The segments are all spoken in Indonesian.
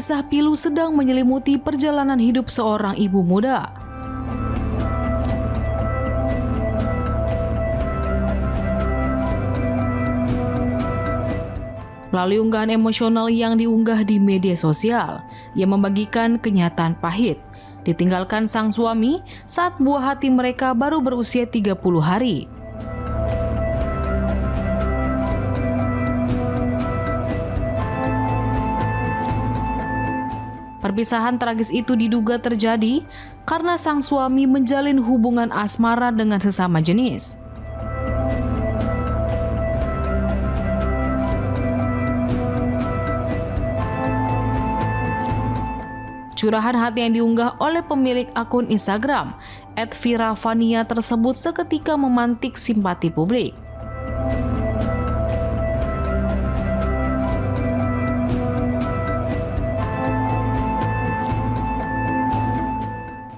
kisah pilu sedang menyelimuti perjalanan hidup seorang ibu muda. Melalui unggahan emosional yang diunggah di media sosial, ia membagikan kenyataan pahit. Ditinggalkan sang suami saat buah hati mereka baru berusia 30 hari. Perpisahan tragis itu diduga terjadi karena sang suami menjalin hubungan asmara dengan sesama jenis. Curahan hati yang diunggah oleh pemilik akun Instagram @viravania tersebut seketika memantik simpati publik.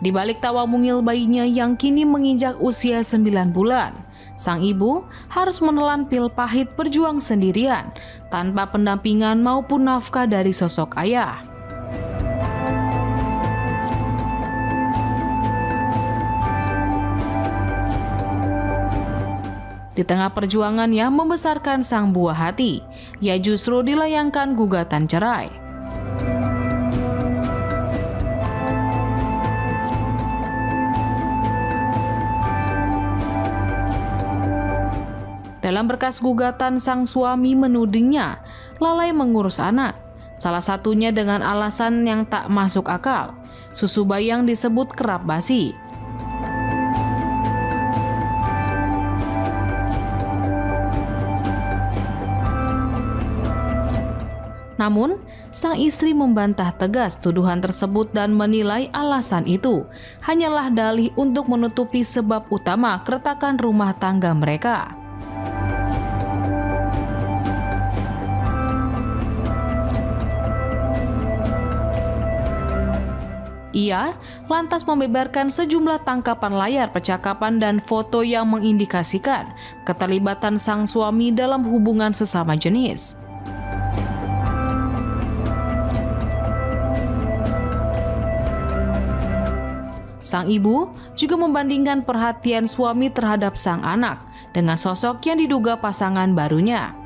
Di balik tawa mungil bayinya yang kini menginjak usia 9 bulan, sang ibu harus menelan pil pahit berjuang sendirian tanpa pendampingan maupun nafkah dari sosok ayah. Di tengah perjuangannya membesarkan sang buah hati, ia justru dilayangkan gugatan cerai. Dalam berkas gugatan, sang suami menudingnya lalai mengurus anak, salah satunya dengan alasan yang tak masuk akal. Susu bayi yang disebut kerap basi. Namun, sang istri membantah tegas tuduhan tersebut dan menilai alasan itu hanyalah dalih untuk menutupi sebab utama keretakan rumah tangga mereka. Ia lantas membeberkan sejumlah tangkapan layar percakapan dan foto yang mengindikasikan keterlibatan sang suami dalam hubungan sesama jenis. Sang ibu juga membandingkan perhatian suami terhadap sang anak dengan sosok yang diduga pasangan barunya.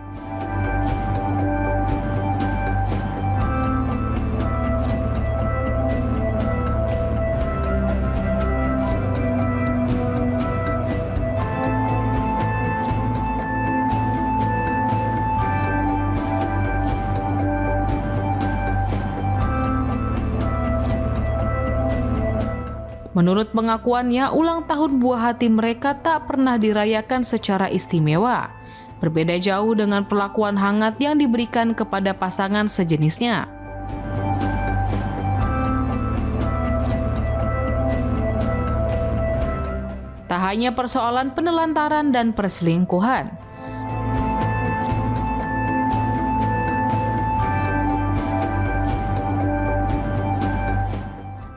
Menurut pengakuannya, ulang tahun buah hati mereka tak pernah dirayakan secara istimewa. Berbeda jauh dengan perlakuan hangat yang diberikan kepada pasangan sejenisnya. Tak hanya persoalan penelantaran dan perselingkuhan,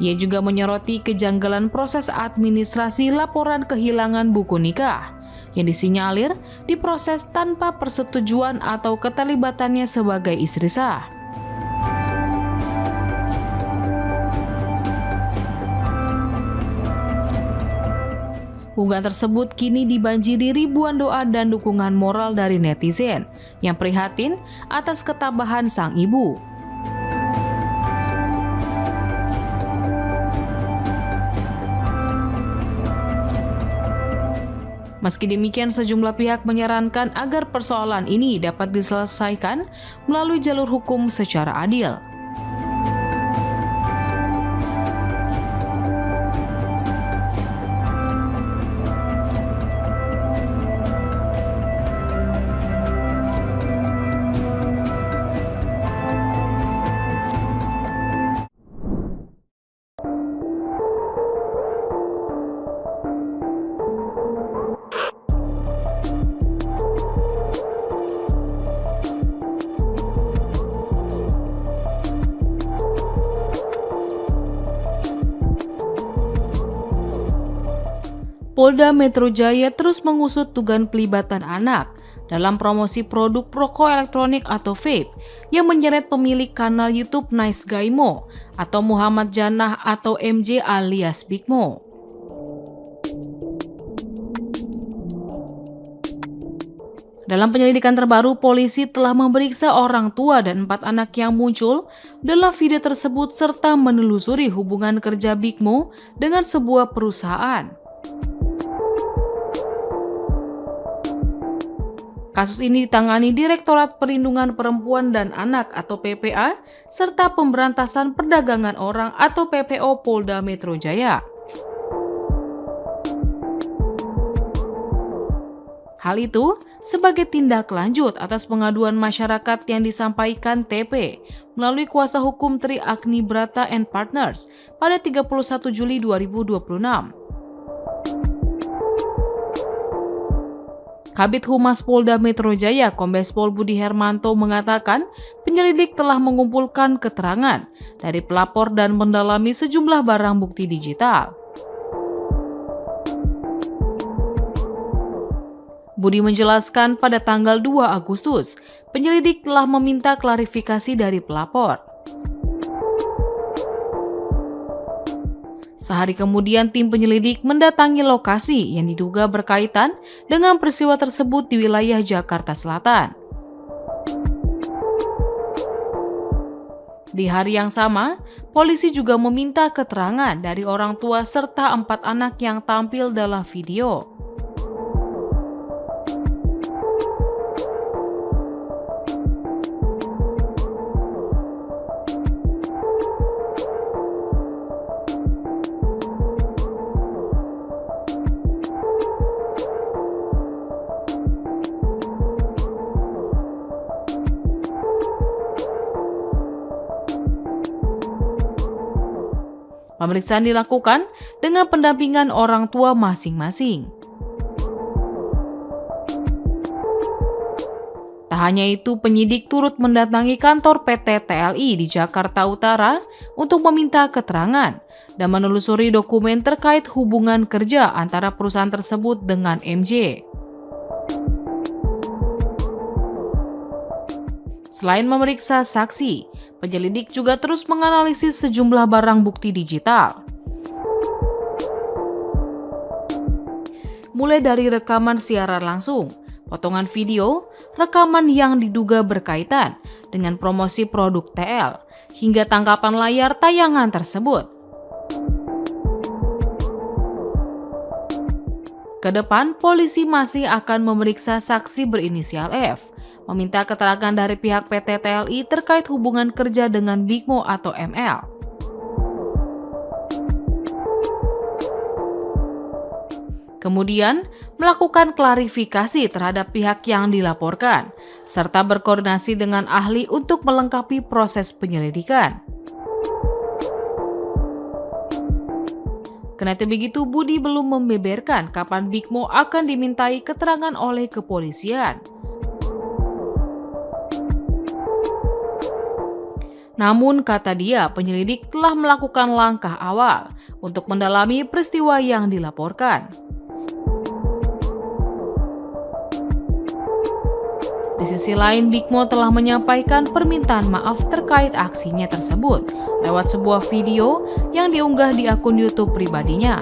ia juga menyoroti kejanggalan proses administrasi laporan kehilangan buku nikah yang disinyalir diproses tanpa persetujuan atau keterlibatannya sebagai istri sah. Unggahan tersebut kini dibanjiri ribuan doa dan dukungan moral dari netizen yang prihatin atas ketabahan sang ibu. Meski demikian, sejumlah pihak menyarankan agar persoalan ini dapat diselesaikan melalui jalur hukum secara adil. Polda Metro Jaya terus mengusut dugaan pelibatan anak dalam promosi produk rokok elektronik atau vape yang menyeret pemilik kanal YouTube Nice Guy Mo atau Muhammad Jannah atau MJ alias Big Mo. Dalam penyelidikan terbaru, polisi telah memeriksa orang tua dan 4 anak yang muncul dalam video tersebut serta menelusuri hubungan kerja Big Mo dengan sebuah perusahaan. Kasus ini ditangani Direktorat Perlindungan Perempuan dan Anak atau PPA serta Pemberantasan Perdagangan Orang atau PPO Polda Metro Jaya. Hal itu sebagai tindak lanjut atas pengaduan masyarakat yang disampaikan TP melalui kuasa hukum Tri Agni Brata and Partners pada 31 Juli 2026. Kabid Humas Polda Metro Jaya Kombes Pol Budi Hermanto mengatakan penyelidik telah mengumpulkan keterangan dari pelapor dan mendalami sejumlah barang bukti digital. Budi menjelaskan pada tanggal 2 Agustus, penyelidik telah meminta klarifikasi dari pelapor. Sehari kemudian, tim penyelidik mendatangi lokasi yang diduga berkaitan dengan peristiwa tersebut di wilayah Jakarta Selatan. Di hari yang sama, polisi juga meminta keterangan dari orang tua serta 4 anak yang tampil dalam video. Pemeriksaan dilakukan dengan pendampingan orang tua masing-masing. Tak hanya itu, penyidik turut mendatangi kantor PT TLI di Jakarta Utara untuk meminta keterangan dan menelusuri dokumen terkait hubungan kerja antara perusahaan tersebut dengan MJ. Selain memeriksa saksi, penyelidik juga terus menganalisis sejumlah barang bukti digital. Mulai dari rekaman siaran langsung, potongan video, rekaman yang diduga berkaitan dengan promosi produk TL, hingga tangkapan layar tayangan tersebut. Kedepan, polisi masih akan memeriksa saksi berinisial F, meminta keterangan dari pihak PT TLI terkait hubungan kerja dengan Big Mo atau ML. Kemudian, melakukan klarifikasi terhadap pihak yang dilaporkan, serta berkoordinasi dengan ahli untuk melengkapi proses penyelidikan. Kendati begitu, Budi belum membeberkan kapan Big Mo akan dimintai keterangan oleh kepolisian. Namun, kata dia, penyelidik telah melakukan langkah awal untuk mendalami peristiwa yang dilaporkan. Di sisi lain, Big Mo telah menyampaikan permintaan maaf terkait aksinya tersebut lewat sebuah video yang diunggah di akun YouTube pribadinya.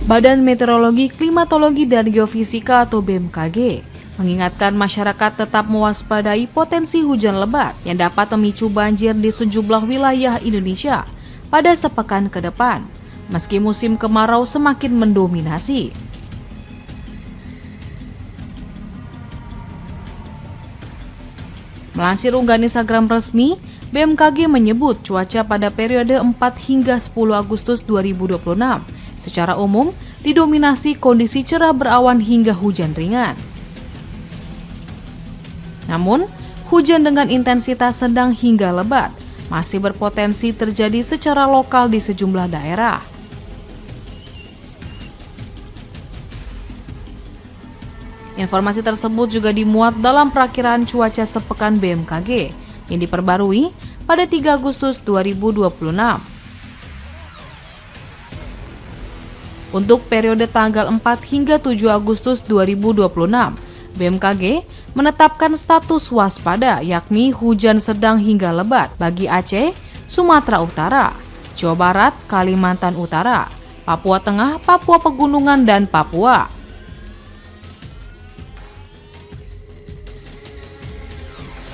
Badan Meteorologi, Klimatologi, dan Geofisika atau BMKG mengingatkan masyarakat tetap mewaspadai potensi hujan lebat yang dapat memicu banjir di sejumlah wilayah Indonesia pada sepekan ke depan, meski musim kemarau semakin mendominasi. Melansir unggahan Instagram resmi, BMKG menyebut cuaca pada periode 4 hingga 10 Agustus 2026 secara umum didominasi kondisi cerah berawan hingga hujan ringan. Namun, hujan dengan intensitas sedang hingga lebat masih berpotensi terjadi secara lokal di sejumlah daerah. Informasi tersebut juga dimuat dalam perakiraan cuaca sepekan BMKG yang diperbarui pada 3 Agustus 2026. Untuk periode tanggal 4 hingga 7 Agustus 2026, BMKG menetapkan status waspada yakni hujan sedang hingga lebat bagi Aceh, Sumatera Utara, Jawa Barat, Kalimantan Utara, Papua Tengah, Papua Pegunungan, dan Papua.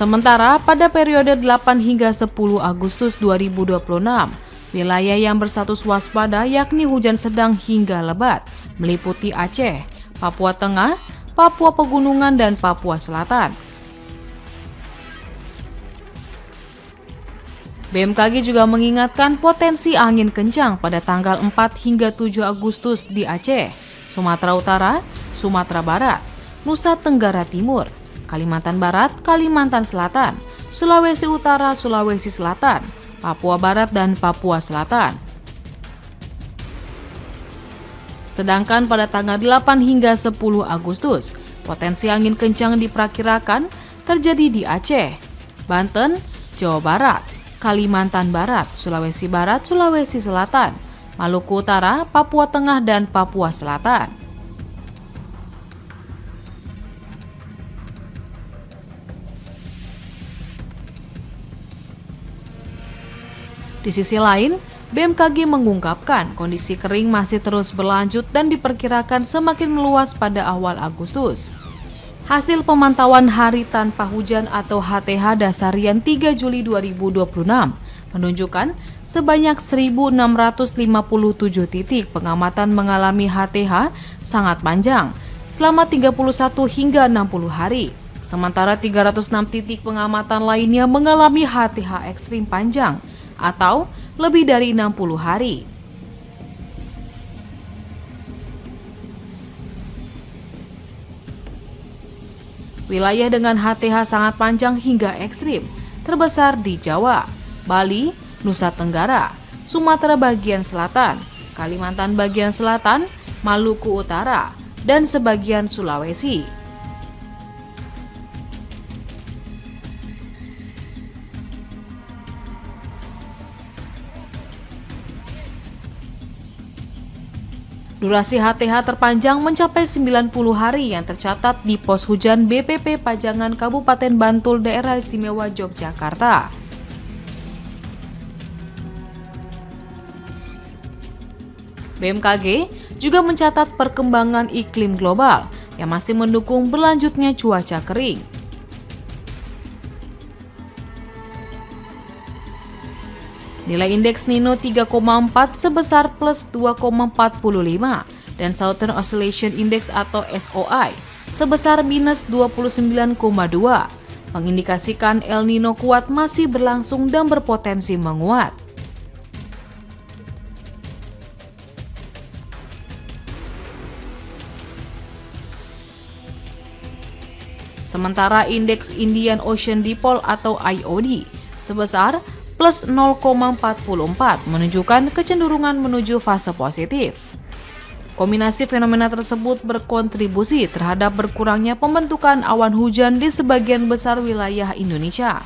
Sementara pada periode 8 hingga 10 Agustus 2026, wilayah yang berstatus waspada yakni hujan sedang hingga lebat meliputi Aceh, Papua Tengah, Papua Pegunungan, dan Papua Selatan. BMKG juga mengingatkan potensi angin kencang pada tanggal 4 hingga 7 Agustus di Aceh, Sumatera Utara, Sumatera Barat, Nusa Tenggara Timur, Kalimantan Barat, Kalimantan Selatan, Sulawesi Utara, Sulawesi Selatan, Papua Barat, dan Papua Selatan. Sedangkan pada tanggal 8 hingga 10 Agustus, potensi angin kencang diperkirakan terjadi di Aceh, Banten, Jawa Barat, Kalimantan Barat, Sulawesi Barat, Sulawesi Selatan, Maluku Utara, Papua Tengah, dan Papua Selatan. Di sisi lain, BMKG mengungkapkan kondisi kering masih terus berlanjut dan diperkirakan semakin meluas pada awal Agustus. Hasil pemantauan hari tanpa hujan atau HTH Dasarian 3 Juli 2026 menunjukkan sebanyak 1.657 titik pengamatan mengalami HTH sangat panjang selama 31 hingga 60 hari. Sementara 306 titik pengamatan lainnya mengalami HTH ekstrim panjang atau lebih dari 60 hari. Wilayah dengan HTH sangat panjang hingga ekstrim terbesar di Jawa, Bali, Nusa Tenggara, Sumatera bagian selatan, Kalimantan bagian selatan, Maluku Utara, dan sebagian Sulawesi. Durasi HTH terpanjang mencapai 90 hari yang tercatat di pos hujan BPP Pajangan Kabupaten Bantul Daerah Istimewa Yogyakarta. BMKG juga mencatat perkembangan iklim global yang masih mendukung berlanjutnya cuaca kering. Nilai indeks Nino 3,4 sebesar plus 2,45 dan Southern Oscillation Index atau SOI sebesar minus 29,2 mengindikasikan El Nino kuat masih berlangsung dan berpotensi menguat. Sementara indeks Indian Ocean Dipole atau IOD sebesar plus 0,44 menunjukkan kecenderungan menuju fase positif. Kombinasi fenomena tersebut berkontribusi terhadap berkurangnya pembentukan awan hujan di sebagian besar wilayah Indonesia.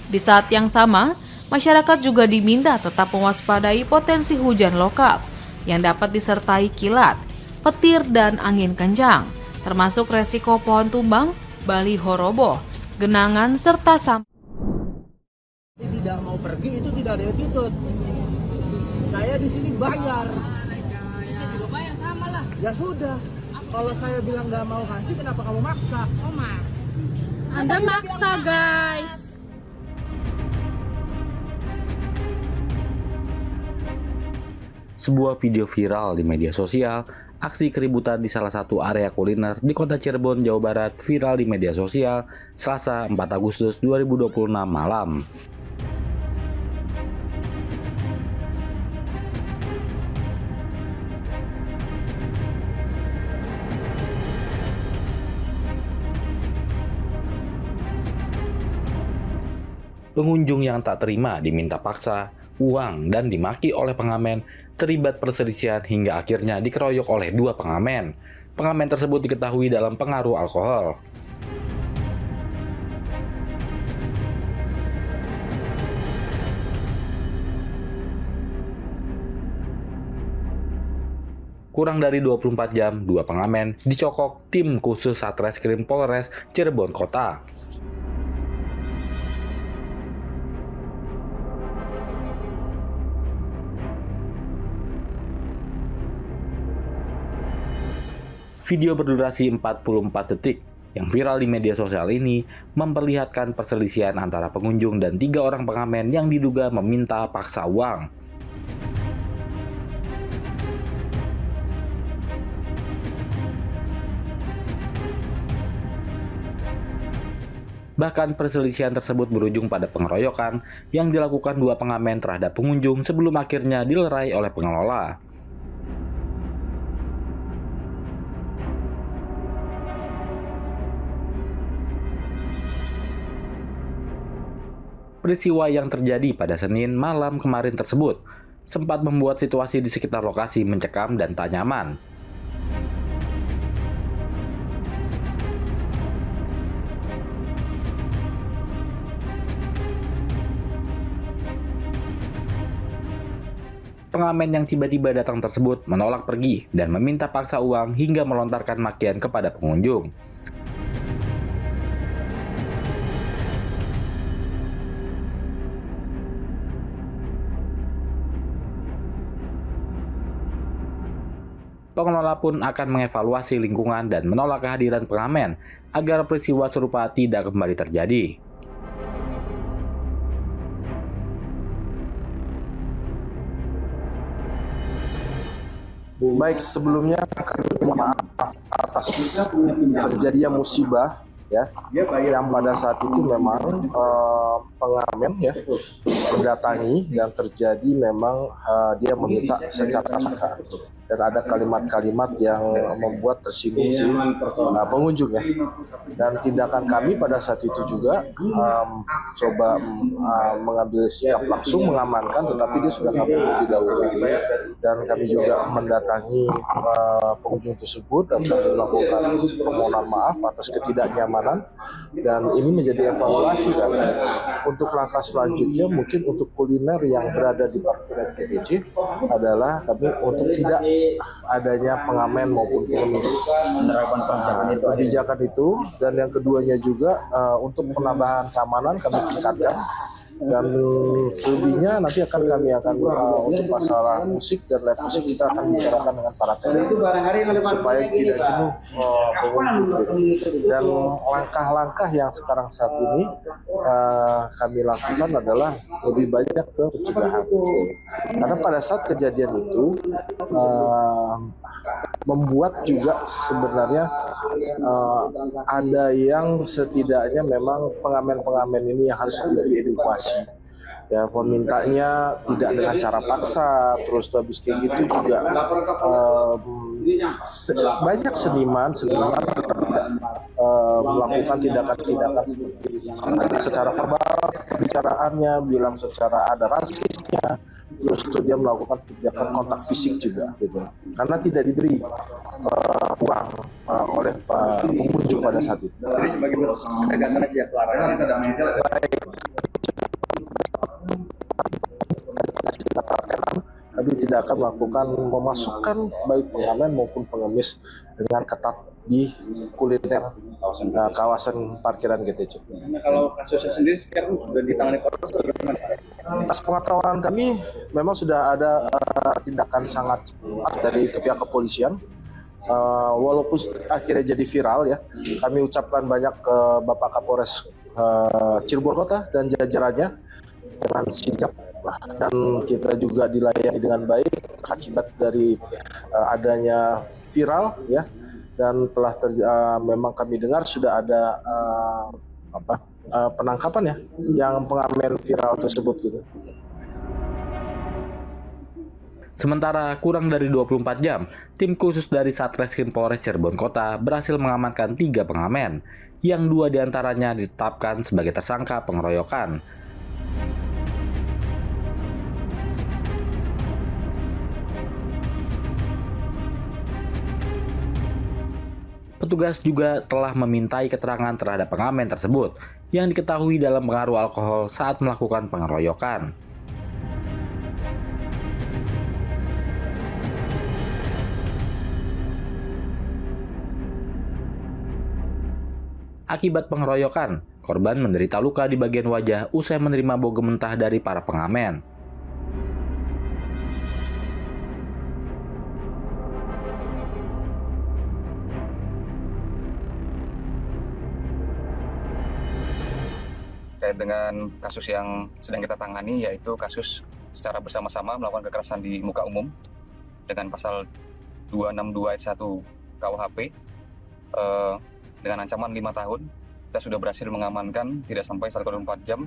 Di saat yang sama, masyarakat juga diminta tetap mewaspadai potensi hujan lokal yang dapat disertai kilat, petir, dan angin kencang, termasuk resiko pohon tumbang, baliho roboh, genangan, serta sampah. Tidak mau pergi itu tidak ada attitude. Saya di sini bayar. Saya juga bayar sama lah. Ya sudah. Kalau saya bilang nggak mau kasih, kenapa kamu maksa? Oh maksa. Anda maksa guys. Sebuah video viral di media sosial, aksi keributan di salah satu area kuliner di kota Cirebon, Jawa Barat viral di media sosial Selasa 4 Agustus 2026 malam. Pengunjung yang tak terima diminta paksa uang dan dimaki oleh pengamen, terlibat perselisihan hingga akhirnya dikeroyok oleh dua pengamen. Pengamen tersebut diketahui dalam pengaruh alkohol. Kurang dari 24 jam, dua pengamen dicokok tim khusus Satreskrim Polres Cirebon Kota. Video berdurasi 44 detik yang viral di media sosial ini memperlihatkan perselisihan antara pengunjung dan 3 orang pengamen yang diduga meminta paksa uang. Bahkan perselisihan tersebut berujung pada pengeroyokan yang dilakukan dua pengamen terhadap pengunjung sebelum akhirnya dilerai oleh pengelola. Peristiwa yang terjadi pada Senin malam kemarin tersebut sempat membuat situasi di sekitar lokasi mencekam dan tak nyaman. Pengamen yang tiba-tiba datang tersebut menolak pergi dan meminta paksa uang hingga melontarkan makian kepada pengunjung. Pengelola pun akan mengevaluasi lingkungan dan menolak kehadiran pengamen agar peristiwa serupa tidak kembali terjadi. Baik, sebelumnya kami maaf atas terjadinya musibah ya, yang pada saat itu memang pengamen ya mendatangi dan terjadi memang dia meminta secara paksa. Dan ada kalimat-kalimat yang membuat tersinggung si pengunjung ya. Dan tindakan kami pada saat itu juga coba mengambil sikap langsung mengamankan, tetapi dia sudah kabur lebih dahulu. Dan kami juga mendatangi pengunjung tersebut dan kami melakukan permohonan maaf atas ketidaknyamanan. Dan ini menjadi evaluasi kami untuk langkah selanjutnya. Mungkin untuk kuliner yang berada di parkiran GTC adalah kami untuk tidak adanya pengamen maupun pengemis kebijakan itu. Dan yang keduanya juga untuk penambahan keamanan kami tingkatkan, dan selebihnya nanti kami akan untuk masalah musik dan live musik kita akan bicarakan dengan para tenor supaya tidak jenuh pengunjung. Dan langkah-langkah yang sekarang saat ini kami lakukan adalah lebih banyak ke pencegahan, karena pada saat kejadian itu membuat juga sebenarnya ada yang setidaknya memang pengamen-pengamen ini yang harus diedukasi ya, memintanya tidak dengan cara paksa. Terus habis kayak gitu juga banyak seniman melakukan tindakan-tindakan seperti secara verbal pembicaraannya, bilang secara ada rasisnya, terus itu dia melakukan tindakan kontak fisik juga gitu, karena tidak diberi uang oleh pengunjung pada saat itu. Jadi sebagai ketegasan aja pelarangan. Baik, kami tidak akan melakukan memasukkan baik pengamen maupun pengemis dengan ketat di kuliner kawasan parkiran GTC. Nah, kalau kasusnya sendiri sekarang sudah ditangani Polres bagaimana? Atas pengetahuan kami memang sudah ada tindakan sangat cepat dari pihak kepolisian. Walaupun akhirnya jadi viral ya, kami ucapkan banyak ke Bapak Kapolres Cirebon Kota dan jajarannya dengan sigap dan kita juga dilayani dengan baik akibat dari adanya viral ya, dan telah memang kami dengar sudah ada penangkapan ya yang pengamen viral tersebut gitu. Sementara kurang dari 24 jam, tim khusus dari Satreskrim Polres Cirebon Kota berhasil mengamankan 3 pengamen, yang 2 diantaranya ditetapkan sebagai tersangka pengeroyokan. Petugas juga telah memintai keterangan terhadap pengamen tersebut yang diketahui dalam pengaruh alkohol saat melakukan pengeroyokan. Akibat pengeroyokan, korban menderita luka di bagian wajah usai menerima bogem mentah dari para pengamen. Terkait dengan kasus yang sedang kita tangani, yaitu kasus secara bersama-sama melakukan kekerasan di muka umum dengan pasal 262 ayat 1 KUHP dengan ancaman 5 tahun. Kita sudah berhasil mengamankan tidak sampai 1,4 jam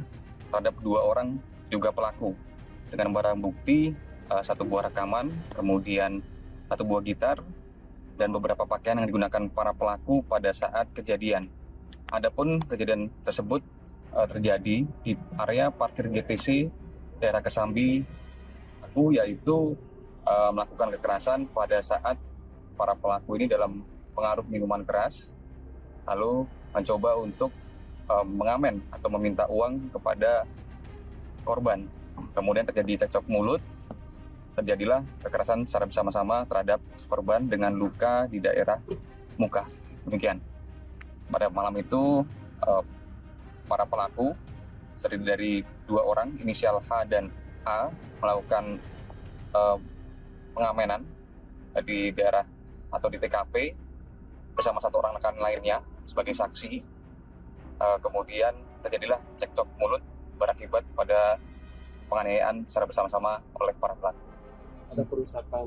terhadap 2 orang juga pelaku dengan barang bukti 1 buah rekaman, kemudian 1 buah gitar, dan beberapa pakaian yang digunakan para pelaku pada saat kejadian. Adapun kejadian tersebut terjadi di area parkir GTC daerah Kesambi, yaitu melakukan kekerasan pada saat para pelaku ini dalam pengaruh minuman keras, lalu mencoba untuk mengamen atau meminta uang kepada korban. Kemudian terjadi cekcok mulut, terjadilah kekerasan secara bersama-sama terhadap korban dengan luka di daerah muka. Demikian. Pada malam itu para pelaku terdiri dari 2 orang, inisial H dan A, melakukan pengamenan di daerah atau di TKP bersama 1 orang rekan lainnya sebagai saksi. Kemudian terjadilah cekcok mulut berakibat pada penganiayaan secara bersama-sama oleh para pelaku. Ada perusakan.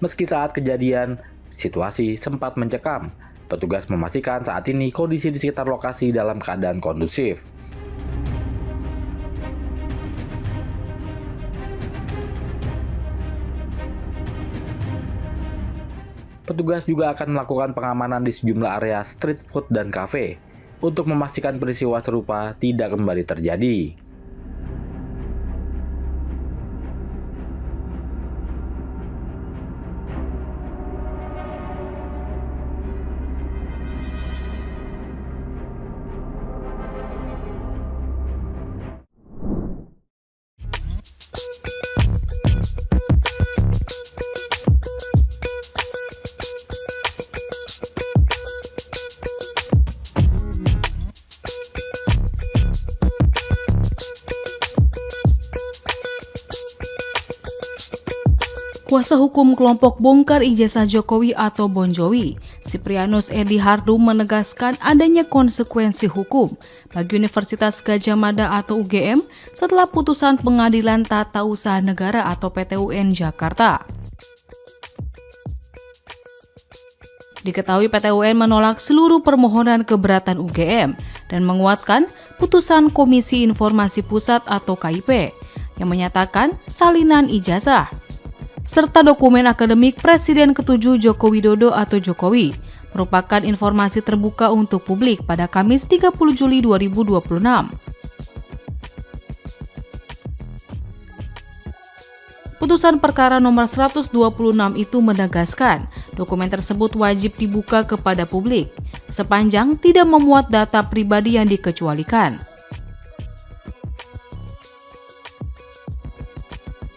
Meski saat kejadian, situasi sempat mencekam. Petugas memastikan saat ini kondisi di sekitar lokasi dalam keadaan kondusif. Petugas juga akan melakukan pengamanan di sejumlah area street food dan kafe untuk memastikan peristiwa serupa tidak kembali terjadi. Kuasa hukum kelompok bongkar ijazah Jokowi atau Bon Jovi, Siprianus Edy Hardoem menegaskan adanya konsekuensi hukum bagi Universitas Gadjah Mada atau UGM setelah putusan Pengadilan Tata Usaha Negara atau PT-UN Jakarta. Diketahui PT-UN menolak seluruh permohonan keberatan UGM dan menguatkan putusan Komisi Informasi Pusat atau KIP yang menyatakan salinan ijazah serta dokumen akademik Presiden ke-7 Joko Widodo atau Jokowi merupakan informasi terbuka untuk publik pada Kamis 30 Juli 2026. Putusan perkara nomor 126 itu menegaskan dokumen tersebut wajib dibuka kepada publik sepanjang tidak memuat data pribadi yang dikecualikan.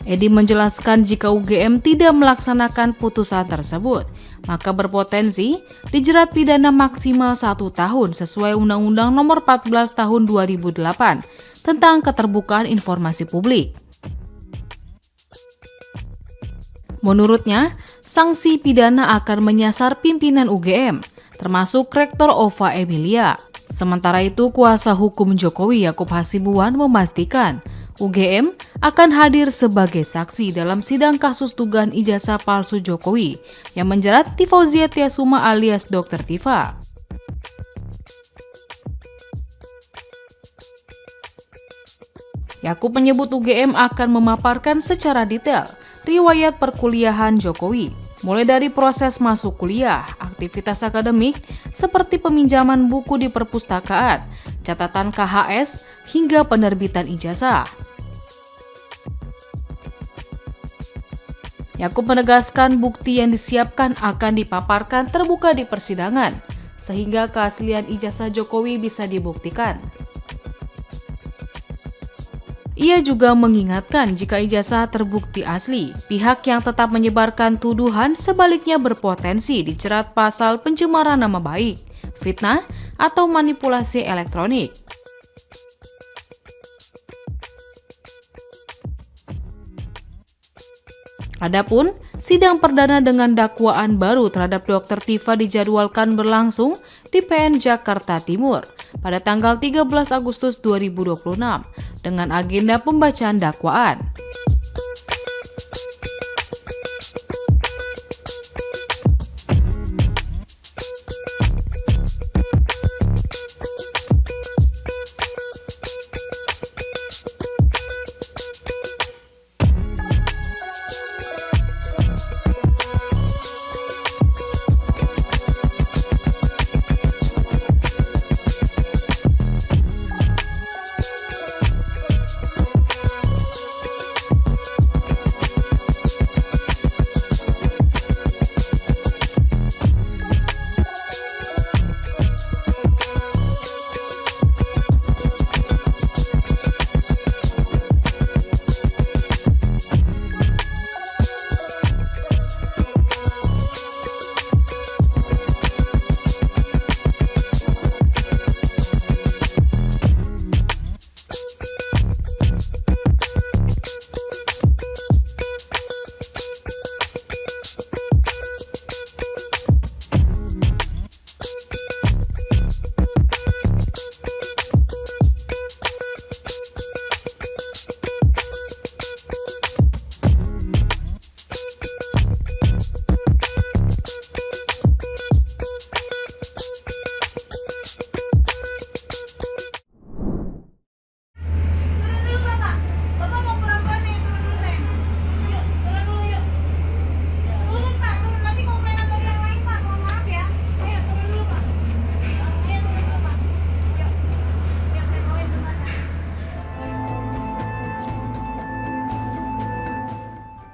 Edy menjelaskan jika UGM tidak melaksanakan putusan tersebut, maka berpotensi dijerat pidana maksimal 1 tahun sesuai Undang-Undang Nomor 14 Tahun 2008 tentang keterbukaan informasi publik. Menurutnya, sanksi pidana akan menyasar pimpinan UGM, termasuk Rektor Ova Emilia. Sementara itu, kuasa hukum Jokowi Yakub Hasibuan memastikan UGM akan hadir sebagai saksi dalam sidang kasus dugaan ijazah palsu Jokowi yang menjerat Tifauzia Tiasuma alias Dr. Tifa. Yakub menyebut UGM akan memaparkan secara detail riwayat perkuliahan Jokowi, mulai dari proses masuk kuliah, aktivitas akademik, seperti peminjaman buku di perpustakaan, catatan KHS, hingga penerbitan ijazah. Yakub menegaskan bukti yang disiapkan akan dipaparkan terbuka di persidangan, sehingga keaslian ijazah Jokowi bisa dibuktikan. Ia juga mengingatkan jika ijazah terbukti asli, pihak yang tetap menyebarkan tuduhan sebaliknya berpotensi dijerat pasal pencemaran nama baik, fitnah, atau manipulasi elektronik. Adapun sidang perdana dengan dakwaan baru terhadap Dr. Tifa dijadwalkan berlangsung di PN Jakarta Timur pada tanggal 13 Agustus 2026 dengan agenda pembacaan dakwaan.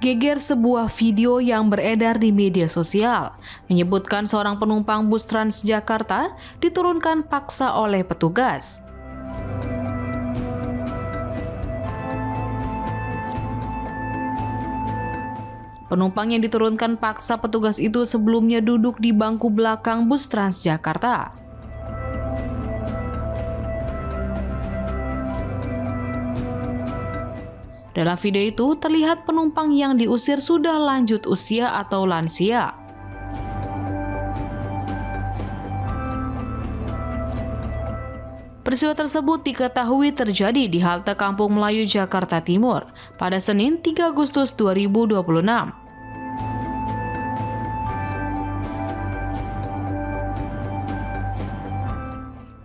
Geger sebuah video yang beredar di media sosial menyebutkan seorang penumpang bus Transjakarta diturunkan paksa oleh petugas. Penumpang yang diturunkan paksa petugas itu sebelumnya duduk di bangku belakang bus Transjakarta. Dalam video itu terlihat penumpang yang diusir sudah lanjut usia atau lansia. Peristiwa tersebut diketahui terjadi di halte Kampung Melayu Jakarta Timur pada Senin 3 Agustus 2026.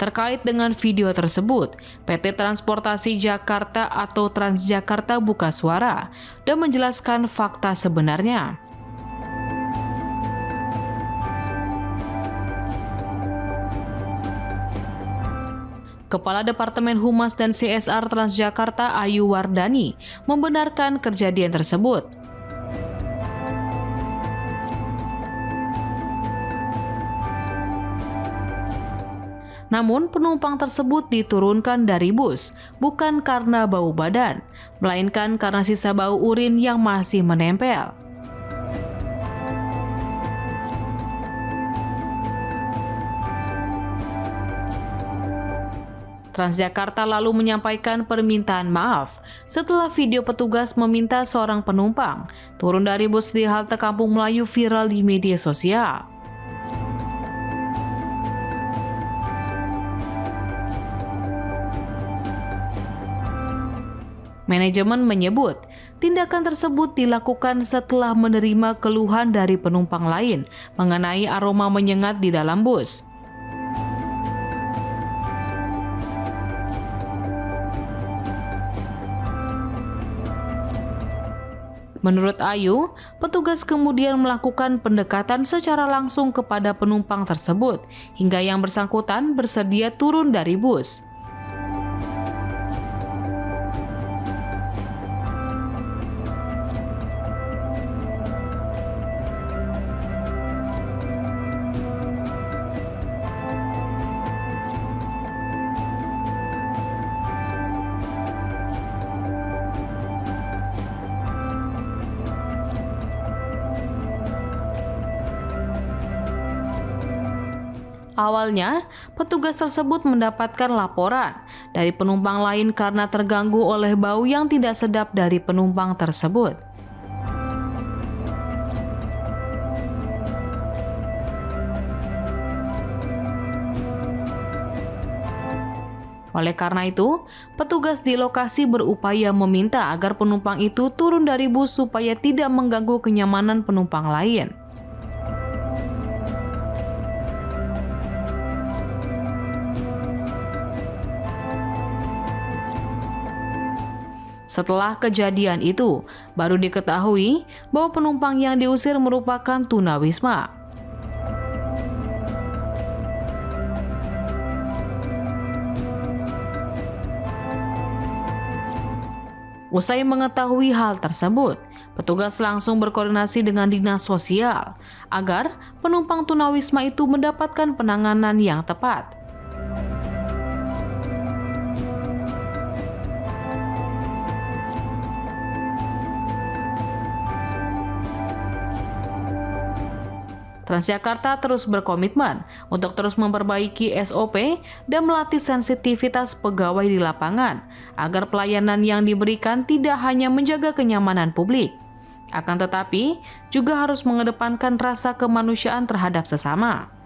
Terkait dengan video tersebut, PT Transportasi Jakarta atau Transjakarta buka suara dan menjelaskan fakta sebenarnya. Kepala Departemen Humas dan CSR Transjakarta Ayu Wardani membenarkan kejadian tersebut. Namun penumpang tersebut diturunkan dari bus bukan karena bau badan, melainkan karena sisa bau urin yang masih menempel. Transjakarta lalu menyampaikan permintaan maaf setelah video petugas meminta seorang penumpang turun dari bus di halte Kampung Melayu viral di media sosial. Manajemen menyebut, tindakan tersebut dilakukan setelah menerima keluhan dari penumpang lain mengenai aroma menyengat di dalam bus. Menurut Ayu, petugas kemudian melakukan pendekatan secara langsung kepada penumpang tersebut hingga yang bersangkutan bersedia turun dari bus. Awalnya, petugas tersebut mendapatkan laporan dari penumpang lain karena terganggu oleh bau yang tidak sedap dari penumpang tersebut. Oleh karena itu, petugas di lokasi berupaya meminta agar penumpang itu turun dari bus supaya tidak mengganggu kenyamanan penumpang lain. Setelah kejadian itu, baru diketahui bahwa penumpang yang diusir merupakan tunawisma. Usai mengetahui hal tersebut, petugas langsung berkoordinasi dengan dinas sosial agar penumpang tunawisma itu mendapatkan penanganan yang tepat. Transjakarta terus berkomitmen untuk terus memperbaiki SOP dan melatih sensitivitas pegawai di lapangan agar pelayanan yang diberikan tidak hanya menjaga kenyamanan publik, akan tetapi juga harus mengedepankan rasa kemanusiaan terhadap sesama.